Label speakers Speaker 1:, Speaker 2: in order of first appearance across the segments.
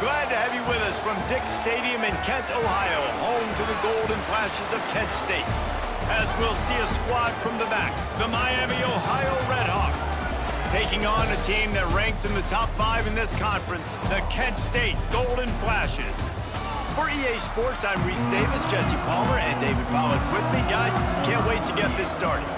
Speaker 1: Glad to have you with us from Dick's Stadium in Kent, Ohio, home to the Golden Flashes of Kent State. As we'll see a squad from the back, the Miami, Ohio Redhawks, taking on a team that ranks in the top 5 in this conference, the Kent State Golden Flashes. For EA Sports, I'm Reese Davis, Jesse Palmer, and David Pollack with me. Guys, can't wait to get this started.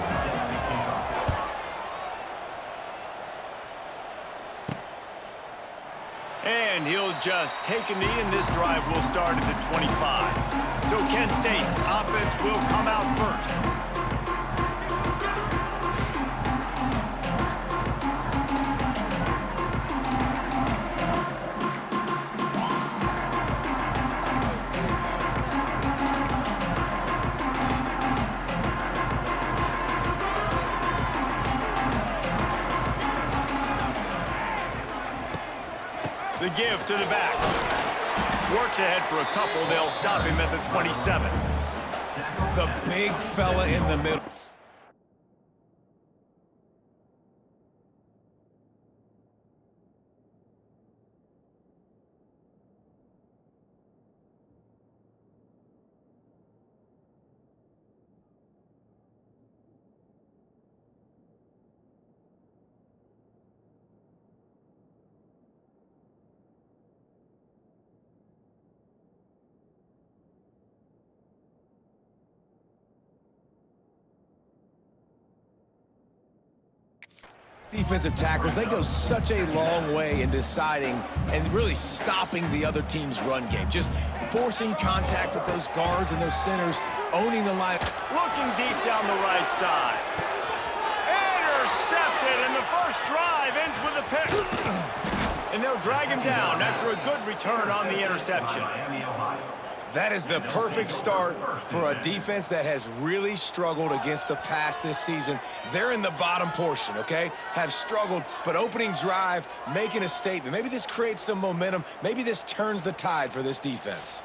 Speaker 1: And he'll just take a knee, and this drive will start at the 25. So Kent State's offense will come out first. The give to the back. Works ahead for a couple. They'll stop him at the 27.
Speaker 2: The big fella in the middle. Defensive tackles, they go such a long way in deciding and really stopping the other team's run game. Just forcing contact with those guards and those centers, owning the line.
Speaker 1: Looking deep down the right side. Intercepted, and the first drive ends with a pick. And they'll drag him down after a good return on the interception.
Speaker 2: That is the perfect start for a defense that has really struggled against the pass this season. They're in the bottom portion, okay? Have struggled, but opening drive, making a statement. Maybe this creates some momentum. Maybe this turns the tide for this defense.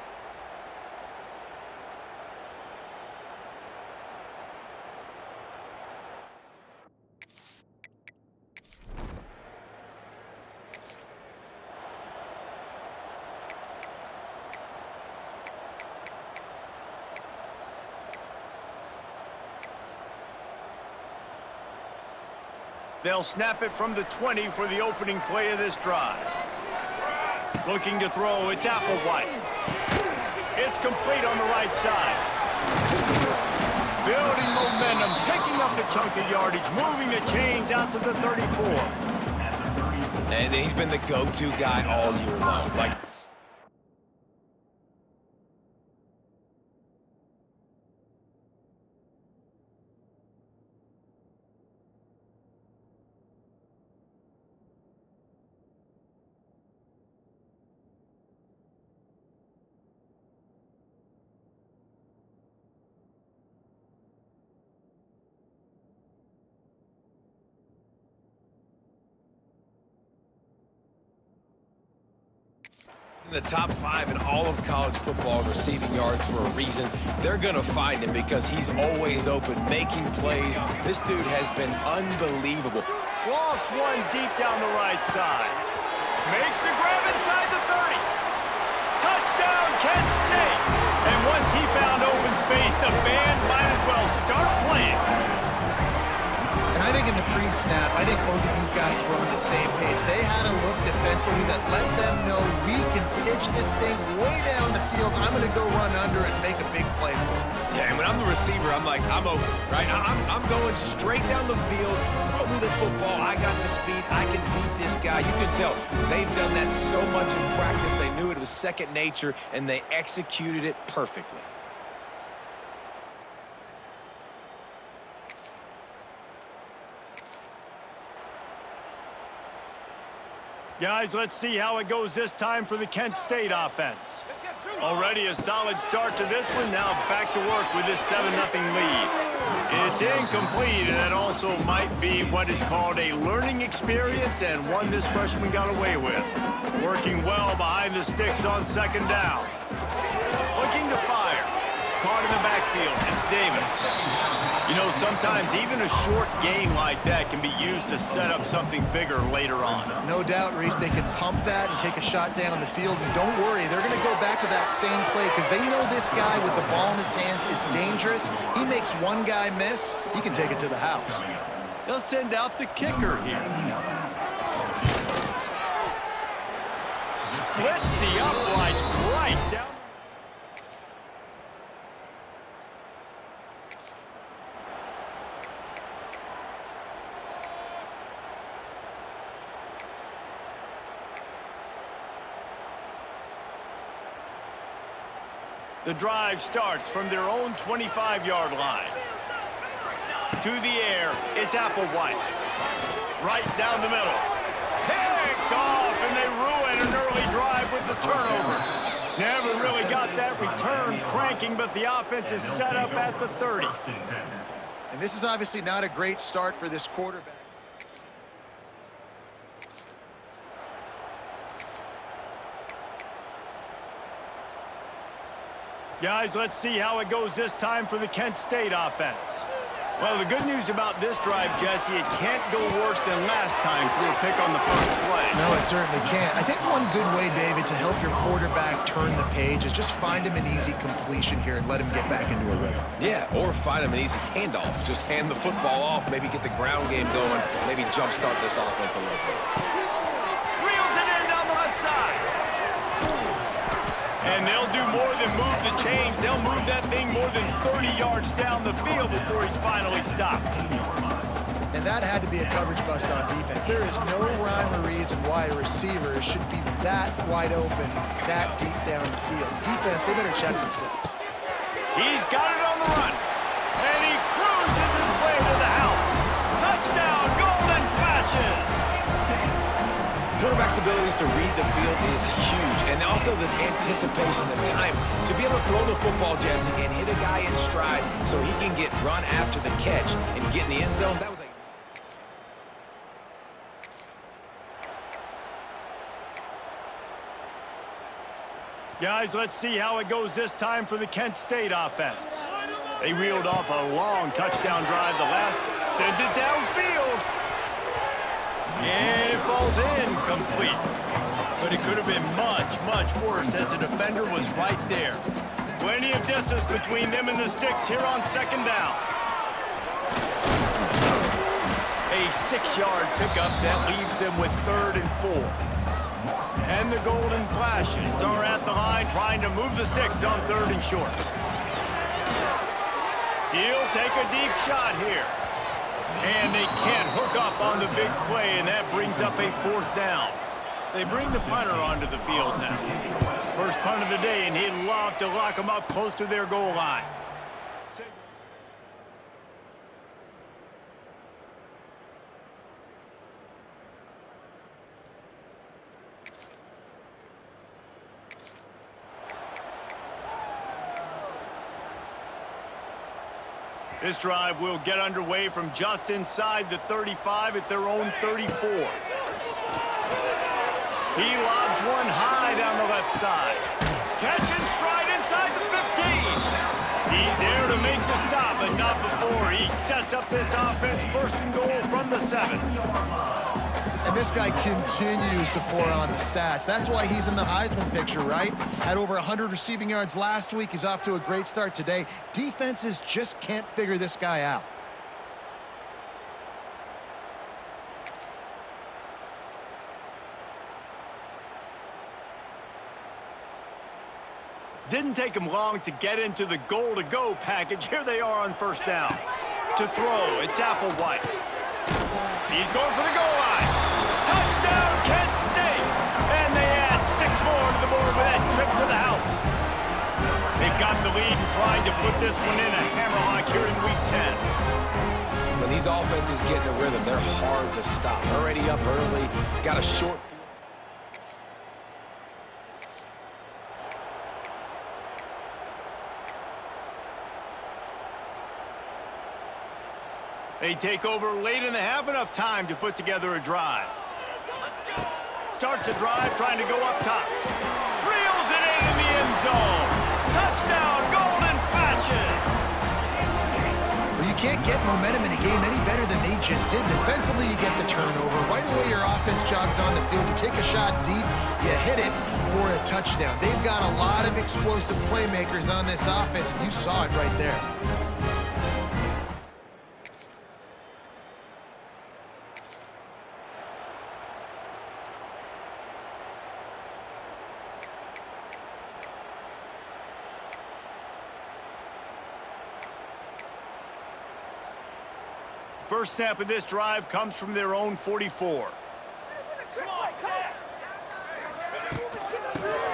Speaker 1: They'll snap it from the 20 for the opening play of this drive. Looking to throw, it's Applewhite. It's complete on the right side. Building momentum, picking up a chunk of yardage, moving the chains out to the 34.
Speaker 2: And he's been the go-to guy all year long. In the top 5 in all of college football receiving yards for a reason. They're going to find him because he's always open, making plays. This dude has been unbelievable.
Speaker 1: Lofts one deep down the right side. Makes the grab inside the 30. Touchdown, Kent State. And once he found open space, the band might as well start playing.
Speaker 3: And I think in the pre-snap, I think both of these guys were on the same page. They had a look defensively that let them know we can pitch this thing way down the field. I'm going to go run under and make a big play for him.
Speaker 2: Yeah, and when I'm the receiver, I'm like, I'm open, right? I'm going straight down the field. Throw me the football. I got the speed. I can beat this guy. You can tell they've done that so much in practice. They knew it was second nature, and they executed it perfectly.
Speaker 1: Guys, let's see how it goes this time for the Kent State offense. Already a solid start to this one. Now back to work with this 7-0 lead. It's incomplete, and it also might be what is called a learning experience and one this freshman got away with. Working well behind the sticks on second down. Looking to fire. Caught in the backfield. It's Davis. You know, sometimes even a short gain like that can be used to set up something bigger later on.
Speaker 3: No doubt, Reese, they can pump that and take a shot down the field. And don't worry, they're going to go back to that same play because they know this guy with the ball in his hands is dangerous. He makes one guy miss, he can take it to the house.
Speaker 1: They'll send out the kicker here. Splits the uprights right down. The drive starts from their own 25-yard line. To the air, it's Applewhite. Right down the middle. Picked off, and they ruin an early drive with the turnover. Never really got that return cranking, but the offense is set up at the 30.
Speaker 3: And this is obviously not a great start for this quarterback.
Speaker 1: Guys, let's see how it goes this time for the Kent State offense. Well, the good news about this drive, Jesse, it can't go worse than last time through a pick on the first play.
Speaker 3: No, it certainly can't. I think one good way, David, to help your quarterback turn the page is just find him an easy completion here and let him get back into a rhythm.
Speaker 2: Yeah, or find him an easy handoff. Just hand the football off, maybe get the ground game going, maybe jumpstart this offense a little bit.
Speaker 1: Reels it in down the left side. And they'll do more than move the chains. They'll move that thing more than 30 yards down the field before he's finally stopped.
Speaker 3: And that had to be a coverage bust on defense. There is no rhyme or reason why a receiver should be that wide open, that deep down the field. Defense, they better check themselves.
Speaker 1: He's got it on the run. And he cruises his way to the house. Touchdown, Golden Flashes.
Speaker 2: Quarterback's abilities to read the field is huge, and also the anticipation, the time to be able to throw the football, Jesse, and hit a guy in stride so he can get run after the catch and get in the end zone. That was a...
Speaker 1: Guys, let's see how it goes this time for the Kent State offense. They reeled off a long touchdown drive. The last sent it downfield. And it falls incomplete. But it could have been much, much worse as the defender was right there. Plenty of distance between them and the sticks here on second down. A 6-yard pickup that leaves them with 3rd and 4. And the Golden Flashes are at the line trying to move the sticks on 3rd and short. He'll take a deep shot here. And they can't hook up on the big play, and that brings up a 4th down. They bring the punter onto the field now. First punt of the day, and he'd love to lock them up close to their goal line. This drive will get underway from just inside the 35 at their own 34. He lobs one high down the left side. Catch and stride inside the 15. He's there to make the stop, but not before he sets up this offense 1st and goal from the 7.
Speaker 3: And this guy continues to pour on the stats. That's why he's in the Heisman picture, right? Had over 100 receiving yards last week. He's off to a great start today. Defenses just can't figure this guy out.
Speaker 1: Didn't take him long to get into the goal-to-go package. Here they are on 1st down. To throw, it's Applewhite. He's going for the goal line. Touchdown, Kent State! And they add 6 more to the board with that trip to the house. They've got the lead and trying to put this one in a hammerlock here in Week 10.
Speaker 2: When these offenses get in a rhythm, they're hard to stop. Already up early, got a short field.
Speaker 1: They take over late in the half, enough time to put together a drive. Starts a drive trying to go up top. Reels it in the end zone. Touchdown, Golden Flashes!
Speaker 3: can't get momentum in a game any better than they just did. Defensively, you get the turnover. Right away, your offense jogs on the field. You take a shot deep, you hit it for a touchdown. They've got a lot of explosive playmakers on this offense, and you saw it right there.
Speaker 1: First snap of this drive comes from their own 44.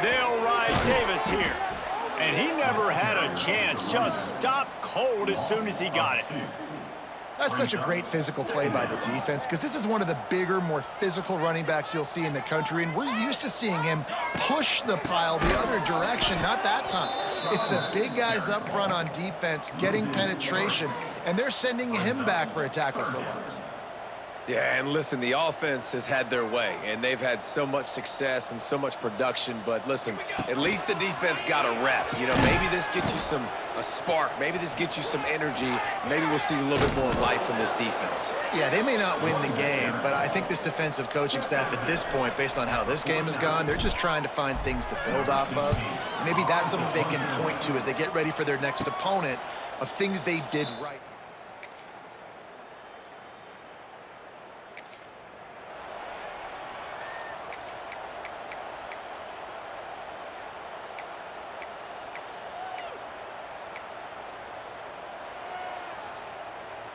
Speaker 1: They'll ride Davis here. And he never had a chance. Just stopped cold as soon as he got it.
Speaker 3: That's such a great physical play by the defense because this is one of the bigger, more physical running backs you'll see in the country, and we're used to seeing him push the pile the other direction. Not that time. It's the big guys up front on defense getting penetration, and they're sending him back for a tackle for loss.
Speaker 2: Yeah, and listen, the offense has had their way, and they've had so much success and so much production. But listen, at least the defense got a rep. You know, maybe this gets you a spark. Maybe this gets you some energy. Maybe we'll see a little bit more life from this defense.
Speaker 3: Yeah, they may not win the game, but I think this defensive coaching staff at this point, based on how this game has gone, they're just trying to find things to build off of. Maybe that's something they can point to as they get ready for their next opponent of things they did right.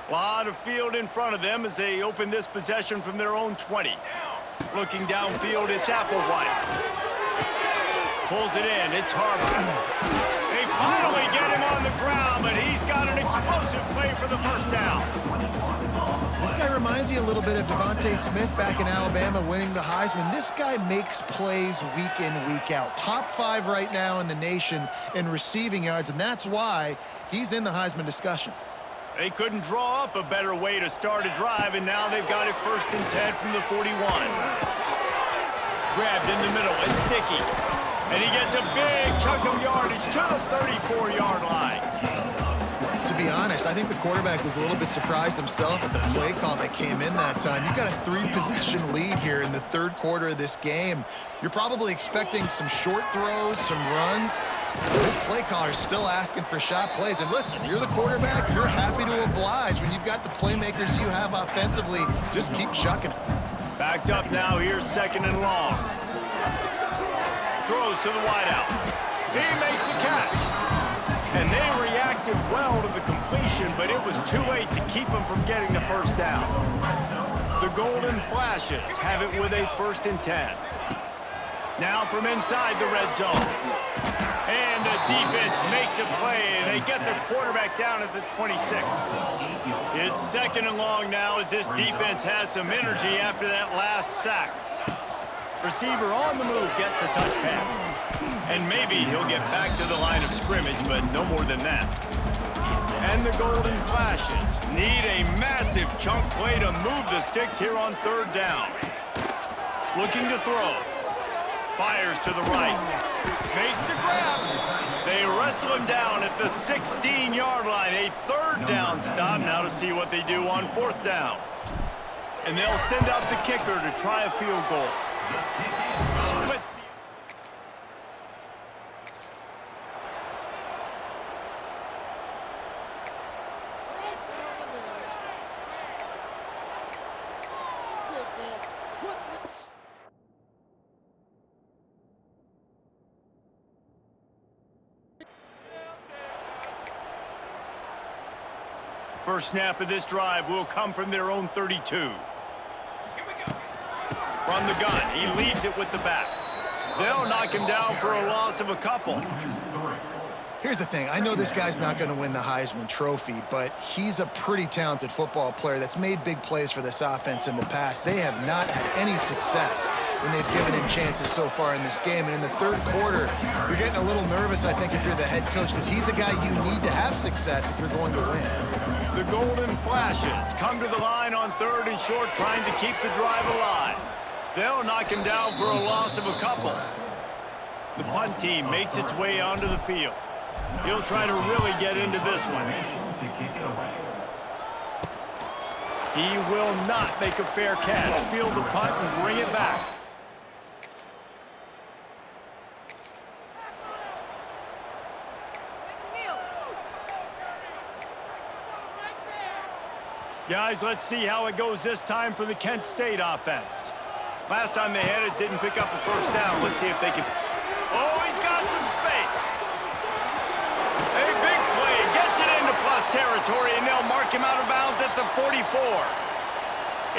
Speaker 1: A lot of field in front of them as they open this possession from their own 20. Looking downfield, it's Applewhite. Pulls it in, it's Harbor. They finally get him on the ground, but he's got an explosive play for the first down.
Speaker 3: This guy reminds you a little bit of Devontae Smith back in Alabama winning the Heisman. This guy makes plays week in, week out. Top 5 right now in the nation in receiving yards, and that's why he's in the Heisman discussion.
Speaker 1: They couldn't draw up a better way to start a drive, and now they've got it 1st and 10 from the 41. Grabbed in the middle, and Sticky. And he gets a big chunk of yardage to the 34-yard line.
Speaker 3: To be honest, I think the quarterback was a little bit surprised himself at the play call that came in that time. You've got a 3-possession lead here in the 3rd quarter of this game. You're probably expecting some short throws, some runs. This play caller's still asking for shot plays. And listen, you're the quarterback. You're happy to oblige. When you've got the playmakers you have offensively, just keep chucking.
Speaker 1: Backed up now, here's 2nd and long. Throws to the wideout. He makes the catch. And they reacted well to the completion, but it was too late to keep them from getting the first down. The Golden Flashes have it with a 1st and 10. Now from inside the red zone. And the defense makes a play, and they get the quarterback down at the 26. It's 2nd and long now as this defense has some energy after that last sack. Receiver on the move gets the touch pass. And maybe he'll get back to the line of scrimmage, but no more than that. And the Golden Flashes need a massive chunk play to move the sticks here on 3rd down. Looking to throw. Fires to the right. Makes the grab. They wrestle him down at the 16-yard line. A 3rd down stop now to see what they do on 4th down. And they'll send out the kicker to try a field goal. Splits. First snap of this drive will come from their own 32. From the gun, he leaves it with the back. They'll knock him down for a loss of a couple.
Speaker 3: Here's the thing. I know this guy's not going to win the Heisman Trophy, but he's a pretty talented football player that's made big plays for this offense in the past. They have not had any success when they've given him chances so far in this game. And in the 3rd quarter, you're getting a little nervous, I think, if you're the head coach, because he's a guy you need to have success if you're going to win.
Speaker 1: The Golden Flashes come to the line on 3rd and short, trying to keep the drive alive. They'll knock him down for a loss of a couple. The punt team makes its way onto the field. He'll try to really get into this one. He will not make a fair catch. Field the punt and bring it back. Guys, let's see how it goes this time for the Kent State offense. Last time they had it, didn't pick up a first down. Let's see if they can... Oh, he's got some space. A big play. Gets it into plus territory, and they'll mark him out of bounds at the 44.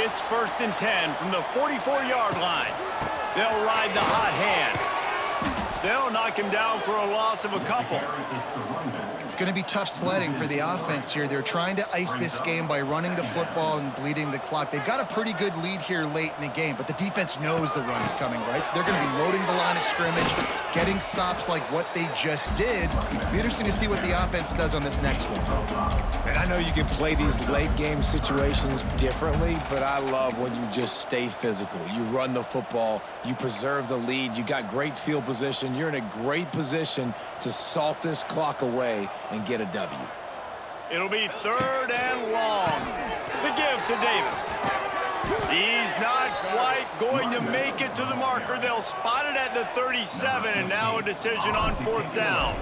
Speaker 1: It's 1st and 10 from the 44-yard line. They'll ride the hot hand. They'll knock him down for a loss of a couple.
Speaker 3: It's going to be tough sledding for the offense here. They're trying to ice this game by running the football and bleeding the clock. They've got a pretty good lead here late in the game, but the defense knows the run's coming, right? So they're going to be loading the line of scrimmage, getting stops like what they just did. It'll be interesting to see what the offense does on this next one.
Speaker 2: And I know you can play these late game situations differently, but I love when you just stay physical. You run the football, you preserve the lead, you got great field position, you're in a great position to salt this clock away and get a W.
Speaker 1: It'll be 3rd and long. The give to Davis. He's not quite going to make it to the marker. They'll spot it at the 37, and now a decision on 4th down.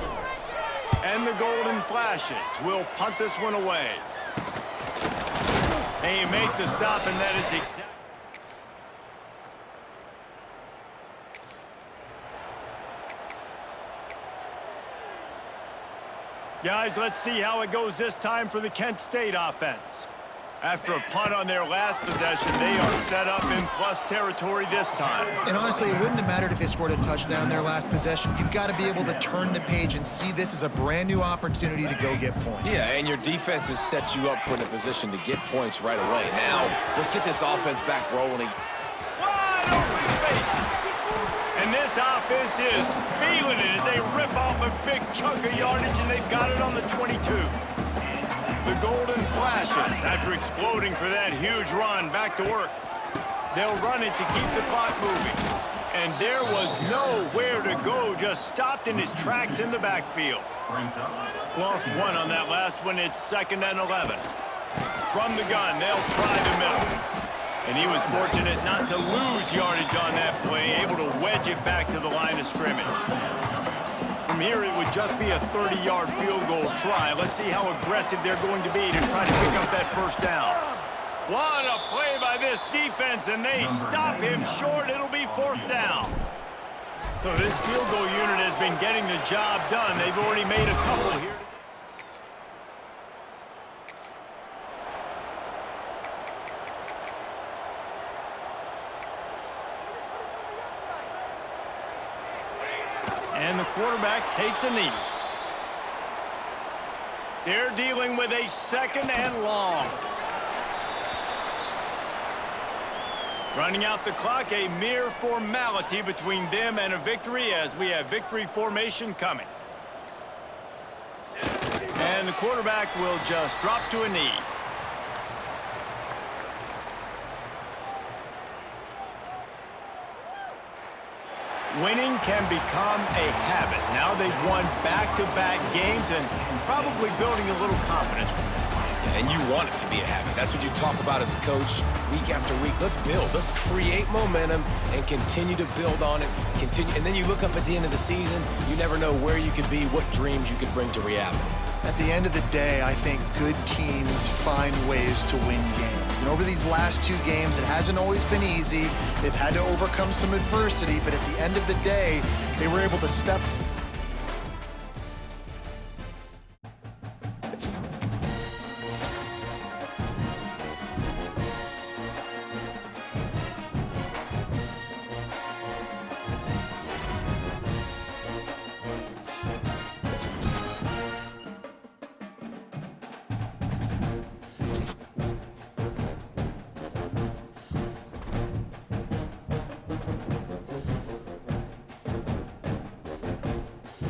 Speaker 1: And the Golden Flashes will punt this one away. They make the stop, and that is exactly... Guys, let's see how it goes this time for the Kent State offense. After a punt on their last possession, they are set up in plus territory this time.
Speaker 3: And honestly, it wouldn't have mattered if they scored a touchdown their last possession. You've got to be able to turn the page and see this as a brand new opportunity to go get points.
Speaker 2: Yeah, and your defense has set you up for the position to get points right away. Now, let's get this offense back rolling.
Speaker 1: Wide open spaces. And this offense is feeling it as they rip off a big chunk of yardage, and they've got it on the 22. The Golden Flashes, after exploding for that huge run, back to work. They'll run it to keep the clock moving. And there was nowhere to go, just stopped in his tracks in the backfield. Lost one on that last one. It's 2nd and 11. From the gun, they'll try the middle. And he was fortunate not to lose yardage on that play, able to wedge it back to the line of scrimmage. From here, it would just be a 30-yard field goal try. Let's see how aggressive they're going to be to try to pick up that first down. What a play by this defense, and they stop him short. It'll be 4th down. So this field goal unit has been getting the job done. They've already made a couple here. And the quarterback takes a knee. They're dealing with a 2nd and long. Running out the clock, a mere formality between them and a victory as we have victory formation coming. And the quarterback will just drop to a knee. Winning can become a habit. Now they've won back-to-back games and probably building a little confidence from that.
Speaker 2: And you want it to be a habit. That's what you talk about as a coach week after week. Let's build. Let's create momentum and continue to build on it. Continue, and then you look up at the end of the season, you never know where you could be, what dreams you could bring to reality.
Speaker 3: At the end of the day, I think good teams find ways to win games. And over these last 2 games, it hasn't always been easy. They've had to overcome some adversity, but at the end of the day, they were able to step